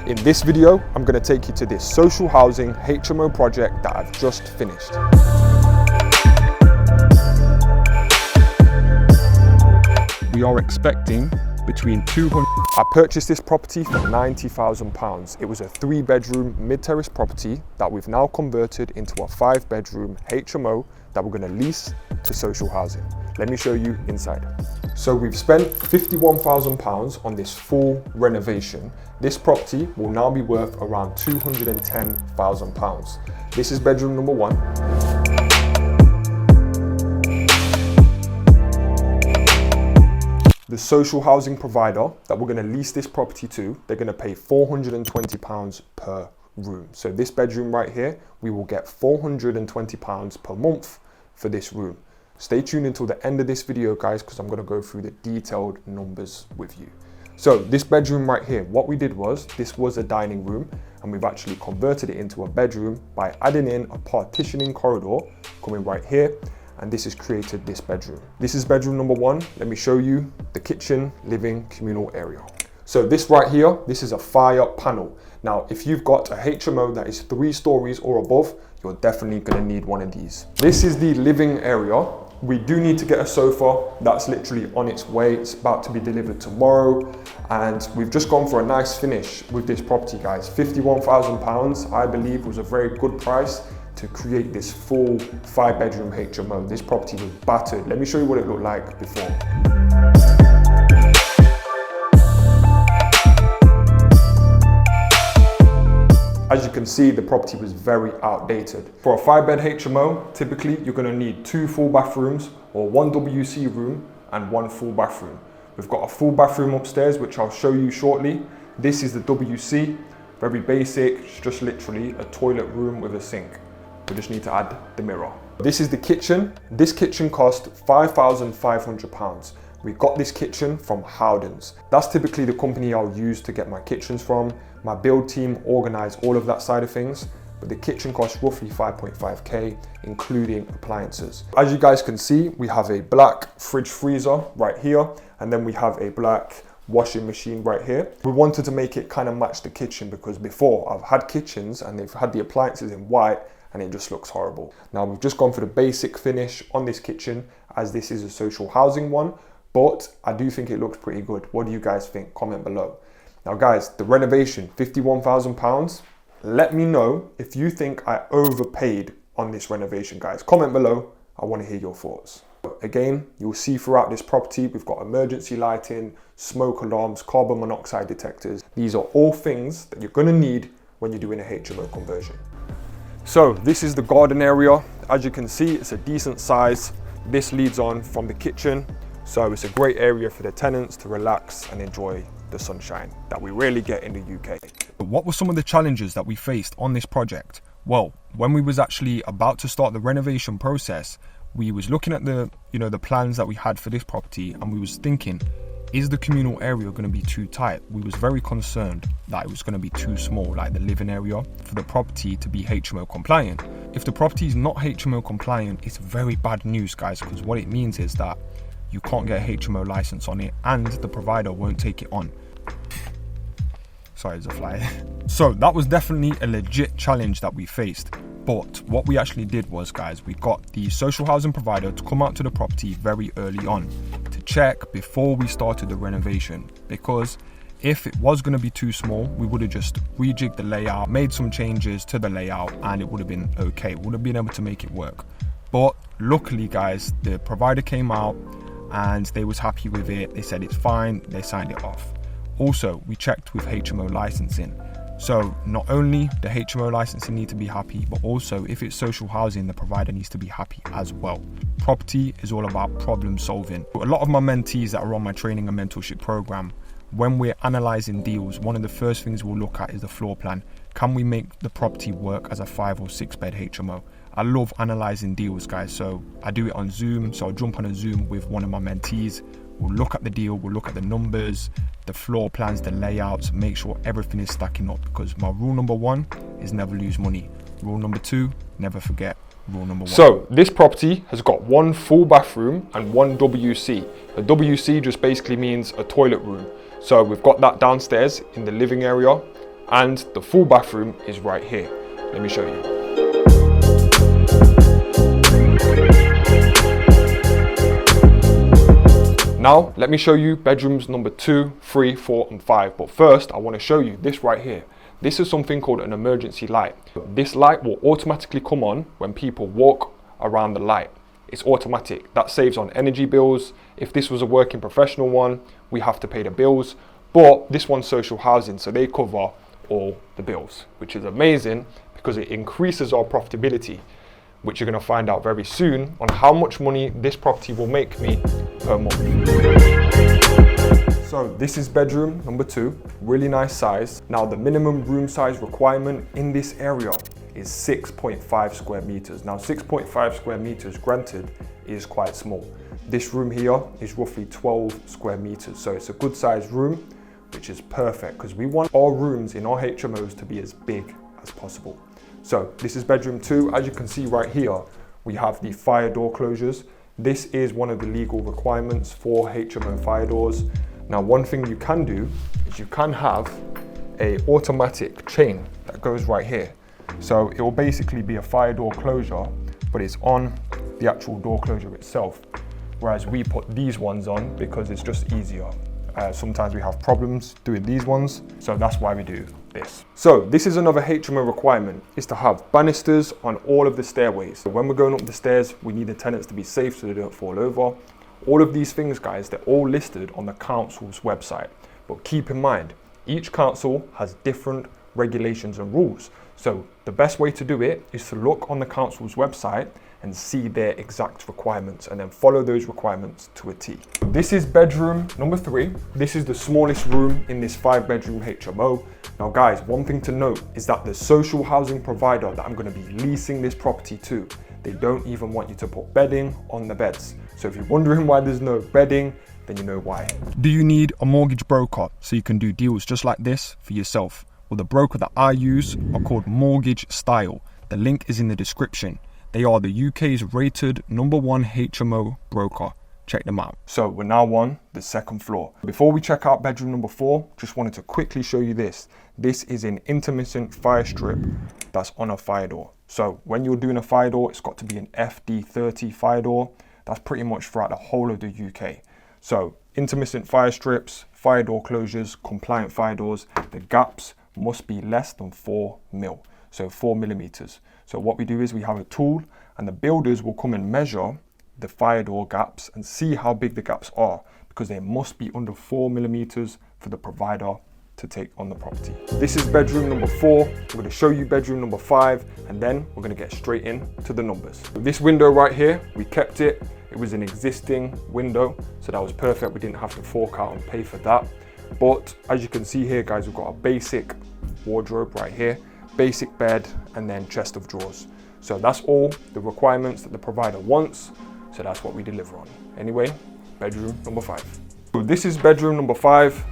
In this video, I'm going to take you to this social housing HMO project that I've just finished. We are expecting between 200. I purchased this property for £90,000. It was a 3-bedroom mid-terrace property that we've now converted into a 5-bedroom HMO that we're going to lease to social housing. Let me show you inside. So we've spent £51,000 on this full renovation. This property will now be worth around £210,000. This is bedroom number 1. The social housing provider that we're going to lease this property to, they're going to pay £420 per room. So this bedroom right here, we will get £420 per month for this room. Stay tuned until the end of this video, guys, because I'm going to go through the detailed numbers with you. So this bedroom right here, what we did was, this was a dining room and we've actually converted it into a bedroom by adding in a partitioning corridor coming right here. And this has created this bedroom. This is bedroom number 1. Let me show you the kitchen, living, communal area. So this right here, this is a fire panel. Now, if you've got a HMO that is 3 stories or above, you're definitely gonna need one of these. This is the living area. We do need to get a sofa that's literally on its way. It's about to be delivered tomorrow. And we've just gone for a nice finish with this property, guys. £51,000, I believe, was a very good price to create this full 5-bedroom HMO. This property was battered. Let me show you what it looked like before. As you can see, the property was very outdated. For a 5-bed HMO, typically you're gonna need 2 full bathrooms or 1 WC room and 1 full bathroom. We've got a full bathroom upstairs, which I'll show you shortly. This is the WC, very basic, it's just literally a toilet room with a sink. We just need to add the mirror. This is the kitchen. This kitchen cost £5,500. We got this kitchen from Howdens. That's typically the company I'll use to get my kitchens from. My build team organize all of that side of things, but the kitchen costs roughly 5.5k, including appliances. As you guys can see, we have a black fridge freezer right here, and then we have a black washing machine right here. We wanted to make it kind of match the kitchen because before I've had kitchens and they've had the appliances in white and it just looks horrible. Now we've just gone for the basic finish on this kitchen as this is a social housing one, but I do think it looks pretty good. What do you guys think? Comment below. Now guys, the renovation, £51,000. Let me know if you think I overpaid on this renovation, guys. Comment below, I want to hear your thoughts. Again, you'll see throughout this property, we've got emergency lighting, smoke alarms, carbon monoxide detectors. These are all things that you're gonna need when you're doing a HMO conversion. So this is the garden area. As you can see, it's a decent size. This leads on from the kitchen. So it's a great area for the tenants to relax and enjoy the sunshine that we rarely get in the UK. But what were some of the challenges that we faced on this project? Well, when we was actually about to start the renovation process, we was looking at the plans that we had for this property and we was thinking, is the communal area going to be too tight? We was very concerned that it was going to be too small, like the living area, for the property to be HMO compliant. If the property is not HMO compliant, it's very bad news, guys, because what it means is that you can't get a HMO license on it and the provider won't take it on. Sorry, there's a fly. So that was definitely a legit challenge that we faced. But what we actually did was, guys, we got the social housing provider to come out to the property very early on to check before we started the renovation, because if it was going to be too small, we would have just rejigged the layout, made some changes to the layout, and it would have been okay. We would have been able to make it work. But luckily, guys, the provider came out and they was happy with it. They said it's fine, they signed it off. Also, we checked with HMO licensing. So not only the HMO licensing need to be happy, but also if it's social housing, the provider needs to be happy as well. Property is all about problem solving. A lot of my mentees that are on my training and mentorship program, when we're analysing deals, one of the first things we'll look at is the floor plan. Can we make the property work as a 5 or 6 bed HMO? I love analysing deals, guys, so I do it on Zoom. So I'll jump on a Zoom with one of my mentees. We'll look at the deal, we'll look at the numbers, the floor plans, the layouts, make sure everything is stacking up, because my rule number 1 is never lose money. Rule number 2, never forget rule number 1. So this property has got 1 full bathroom and 1 WC. A WC just basically means a toilet room. So we've got that downstairs in the living area. And the full bathroom is right here. Let me show you. Now, let me show you bedrooms number 2, 3, 4, and 5. But first, I want to show you this right here. This is something called an emergency light. This light will automatically come on when people walk around the light. It's automatic. That saves on energy bills. If this was a working professional one, we have to pay the bills. But this one's social housing, so they cover all the bills, which is amazing because it increases our profitability, which you're going to find out very soon on how much money this property will make me per month. So this is bedroom number 2, really nice size. Now the minimum room size requirement in this area is 6.5 square meters. Now 6.5 square meters, granted, is quite small. This room here is roughly 12 square meters, so it's a good sized room, which is perfect because we want our rooms in our HMOs to be as big as possible. So this is bedroom 2. As you can see right here, we have the fire door closures. This is one of the legal requirements for HMO fire doors. Now, one thing you can do is you can have a automatic chain that goes right here. So it will basically be a fire door closure, but it's on the actual door closure itself. Whereas we put these ones on because it's just easier. Sometimes we have problems doing these ones, so that's why we do this. So this is another HMO requirement, is to have banisters on all of the stairways. So when we're going up the stairs, we need the tenants to be safe so they don't fall over. All of these things, guys, they're all listed on the council's website. But keep in mind, each council has different regulations and rules. So the best way to do it is to look on the council's website and see their exact requirements and then follow those requirements to a T. This is bedroom number 3. This is the smallest room in this 5-bedroom HMO. Now guys, one thing to note is that the social housing provider that I'm going to be leasing this property to, they don't even want you to put bedding on the beds. So if you're wondering why there's no bedding, then you know why. Do you need a mortgage broker so you can do deals just like this for yourself? Well, the broker that I use are called Mortgage Style. The link is in the description. They are the UK's rated #1 HMO broker. Check them out. So we're now on the second floor. Before we check out bedroom number 4, just wanted to quickly show you this. This is an intermittent fire strip that's on a fire door. So when you're doing a fire door, it's got to be an FD30 fire door. That's pretty much throughout the whole of the UK. So intermittent fire strips, fire door closures, compliant fire doors, the gaps must be less than 4 mil. So 4 millimeters. So what we do is we have a tool and the builders will come and measure the fire door gaps and see how big the gaps are, because they must be under 4 millimeters for the provider to take on the property. This is bedroom number 4. I'm going to show you bedroom number 5 and then we're going to get straight into the numbers. So this window right here, we kept it. It was an existing window, so that was perfect. We didn't have to fork out and pay for that. But as you can see here, guys, we've got a basic wardrobe right here, basic bed, and then chest of drawers. So that's all the requirements that the provider wants. So that's what we deliver on. Anyway, bedroom number 5. So this is bedroom number 5.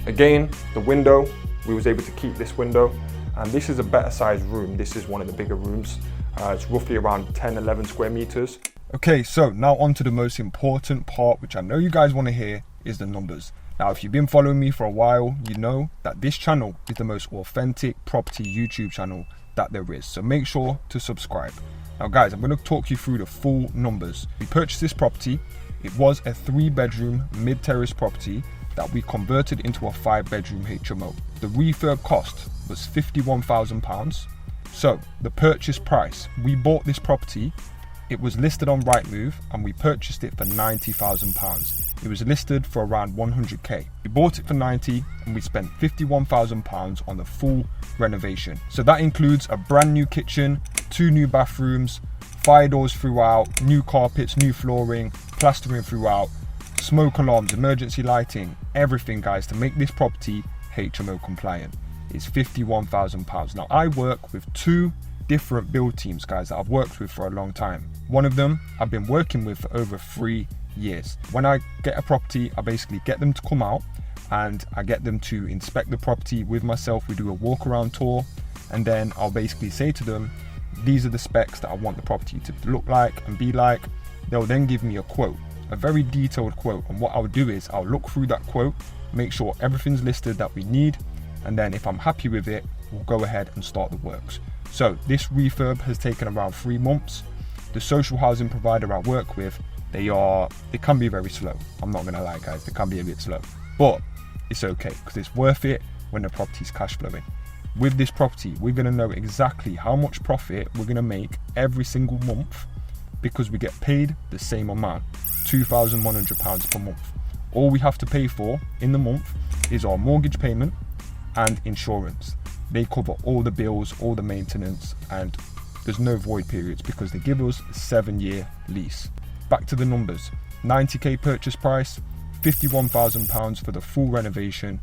Again, the window, we was able to keep this window. And this is a better sized room. This is one of the bigger rooms. It's roughly around 10, 11 square meters. Okay, so now on to the most important part, which I know you guys want to hear, is the numbers. Now, if you've been following me for a while, you know that this channel is the most authentic property YouTube channel that there is. So make sure to subscribe. Now guys, I'm going to talk you through the full numbers. We purchased this property. It was a 3-bedroom mid-terrace property that we converted into a 5-bedroom HMO. The refurb cost was £51,000. So the purchase price, we bought this property, it was listed on Rightmove and we purchased it for £90,000. It was listed for around 100k. We bought it for 90 and we spent £51,000 on the full renovation. So that includes a brand new kitchen, 2 new bathrooms, fire doors throughout, new carpets, new flooring, plastering throughout, smoke alarms, emergency lighting, everything, guys, to make this property HMO compliant. It's £51,000. Now I work with 2 different build teams, guys, that I've worked with for a long time. One of them I've been working with for over 3 years. When I get a property, I basically get them to come out and I get them to inspect the property with myself. We do a walk around tour and then I'll basically say to them, these are the specs that I want the property to look like and be like. They'll then give me a quote, a very detailed quote, and what I'll do is I'll look through that quote, make sure everything's listed that we need, and then if I'm happy with it, we'll go ahead and start the works. So this refurb has taken around 3 months. The social housing provider I work with, they can be very slow. I'm not gonna lie guys, they can be a bit slow, but it's okay because it's worth it when the property's cash flowing. With this property, we're gonna know exactly how much profit we're gonna make every single month because we get paid the same amount, £2,100 per month. All we have to pay for in the month is our mortgage payment and insurance. They cover all the bills, all the maintenance, and there's no void periods because they give us a 7-year lease. Back to the numbers, 90k purchase price, £51,000 for the full renovation.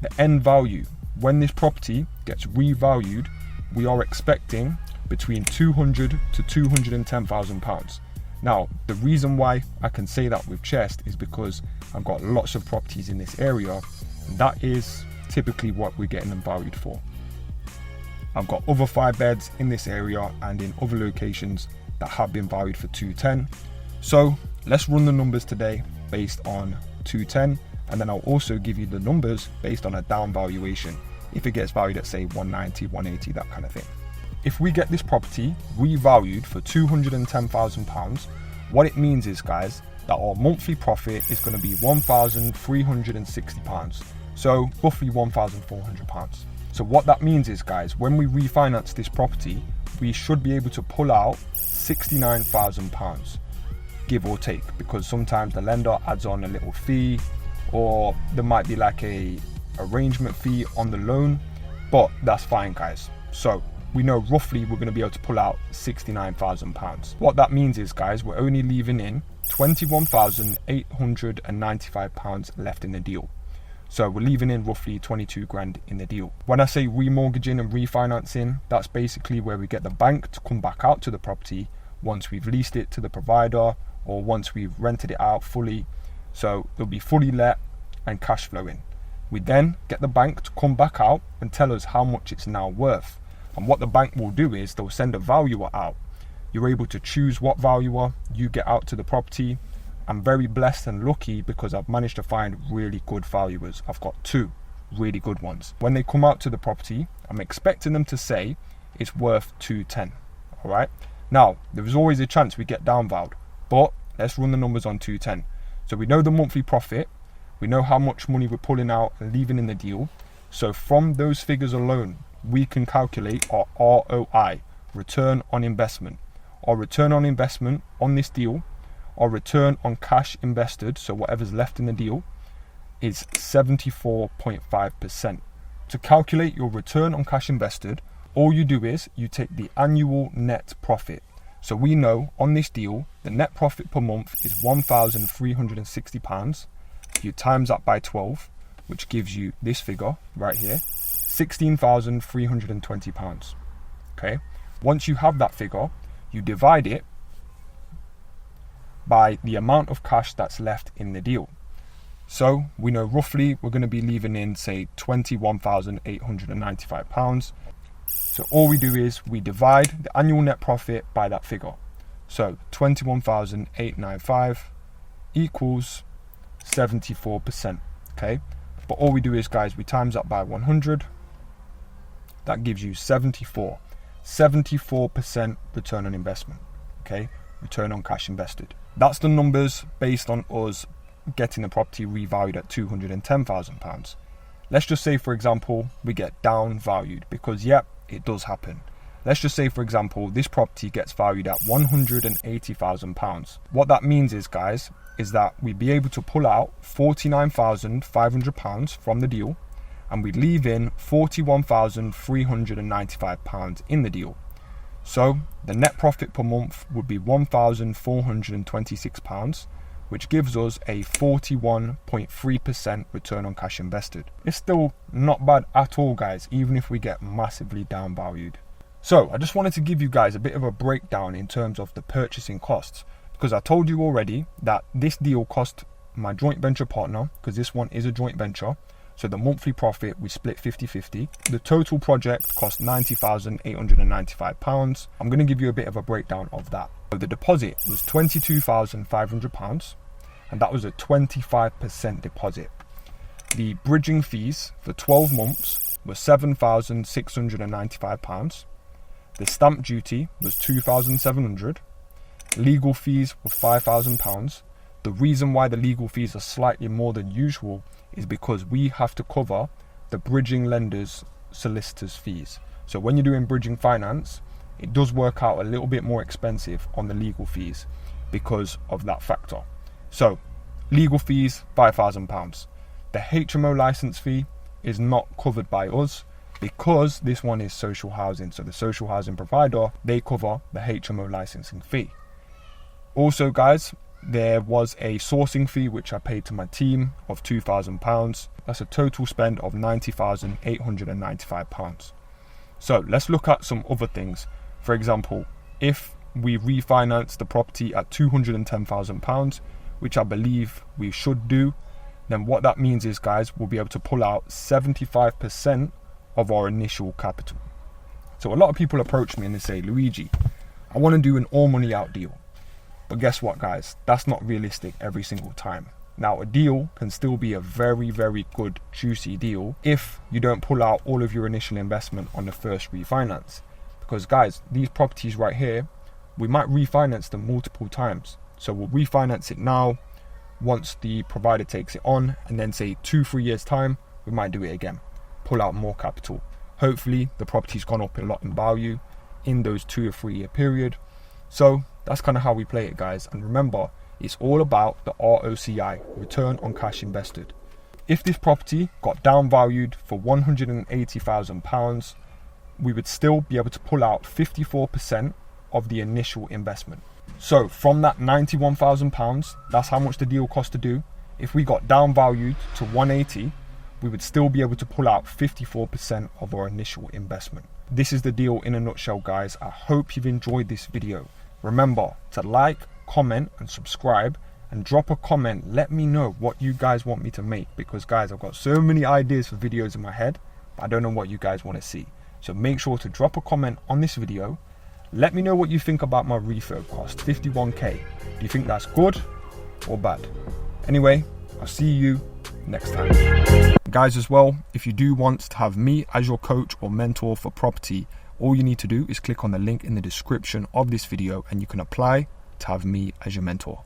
The end value, when this property gets revalued, we are expecting between £200,000 to £210,000. Now, the reason why I can say that with chest is because I've got lots of properties in this area, and that is typically what we're getting them valued for. I've got other 5 beds in this area and in other locations that have been valued for 210. So let's run the numbers today based on 210, and then I'll also give you the numbers based on a down valuation if it gets valued at say 190, 180, that kind of thing. If we get this property revalued for £210,000, what it means is, guys, that our monthly profit is going to be £1,360, so roughly £1,400. So what that means is, guys, when we refinance this property, we should be able to pull out £69,000, give or take, because sometimes the lender adds on a little fee, or there might be like a arrangement fee on the loan, but that's fine, guys. So we know roughly we're going to be able to pull out £69,000. What that means is, guys, we're only leaving in £21,895 left in the deal. So we're leaving in roughly 22 grand in the deal. When I say remortgaging and refinancing, that's basically where we get the bank to come back out to the property once we've leased it to the provider or once we've rented it out fully. So it'll be fully let and cash flowing. We then get the bank to come back out and tell us how much it's now worth. And what the bank will do is they'll send a valuer out. You're able to choose what valuer you get out to the property. I'm very blessed and lucky because I've managed to find really good valuers. I've got 2 really good ones. When they come out to the property, I'm expecting them to say it's worth 210. All right. Now, there's always a chance we get downvalued, but let's run the numbers on 210. So we know the monthly profit. We know how much money we're pulling out and leaving in the deal. So from those figures alone, we can calculate our ROI, return on investment. Our return on investment on this deal, our return on cash invested, so whatever's left in the deal, is 74.5%. To calculate your return on cash invested, all you do is you take the annual net profit. So we know on this deal, the net profit per month is £1,360. You times that by 12, which gives you this figure right here, £16,320. Okay. Once you have that figure, you divide it by the amount of cash that's left in the deal. So we know roughly we're going to be leaving in, say, £21,895. So all we do is we divide the annual net profit by that figure. So 21,895 equals 74%. Okay. But all we do is, guys, we times that by 100. That gives you 74% return on investment. Okay. Return on cash invested. That's the numbers based on us getting the property revalued at £210,000. Let's just say, for example, we get down valued, because yep, it does happen. Let's just say, for example, this property gets valued at £180,000. What that means is, guys, is that we'd be able to pull out £49,500 from the deal, and we'd leave in £41,395 in the deal. So the net profit per month would be £1,426, which gives us a 41.3% return on cash invested. It's still not bad at all, guys, even if we get massively downvalued. So I just wanted to give you guys a bit of a breakdown in terms of the purchasing costs, because I told you already that this deal cost my joint venture partner, because this one is a joint venture, so the monthly profit we split 50-50. The total project cost £90,895. I'm going to give you a bit of a breakdown of that. So the deposit was £22,500, and that was a 25% deposit. the bridging fees for 12 months were £7,695. The stamp duty was £2,700. Legal fees were £5,000. The reason why the legal fees are slightly more than usual is because we have to cover the bridging lender's solicitor's fees. So when you're doing bridging finance, it does work out a little bit more expensive on the legal fees because of that factor. So legal fees, £5,000. The HMO license fee is not covered by us because this one is social housing. So the social housing provider, they cover the HMO licensing fee. Also guys, there was a sourcing fee which I paid to my team of £2,000. That's a total spend of £90,895. So let's look at some other things. For example, if we refinance the property at £210,000, which I believe we should do, then what that means is, guys, we'll be able to pull out 75% of our initial capital. So a lot of people approach me and they say, Luigi, I want to do an all money out deal. But guess what, guys? That's not realistic every single time. Now, a deal can still be a very, very good, juicy deal if you don't pull out all of your initial investment on the first refinance. Because, guys, these properties right here, we might refinance them multiple times. So we'll refinance it now, once the provider takes it on, and then say 2-3 years time, we might do it again, pull out more capital. Hopefully the property's gone up a lot in value in those 2 or 3 year period. So that's kind of how we play it, guys. And remember, it's all about the ROCI, return on cash invested. If this property got downvalued for £180,000, we would still be able to pull out 54% of the initial investment. So from that £91,000, that's how much the deal cost to do. If we got downvalued to 180, we would still be able to pull out 54% of our initial investment. This is the deal in a nutshell, guys. I hope you've enjoyed this video. Remember to like, comment and subscribe, and drop a comment. Let me know what you guys want me to make, because guys, I've got so many ideas for videos in my head, but I don't know what you guys want to see. So make sure to drop a comment on this video. Let me know what you think about my refurb cost, 51k. Do you think that's good or bad? Anyway, I'll see you next time. Guys, as well, if you do want to have me as your coach or mentor for property, all you need to do is click on the link in the description of this video and you can apply to have me as your mentor.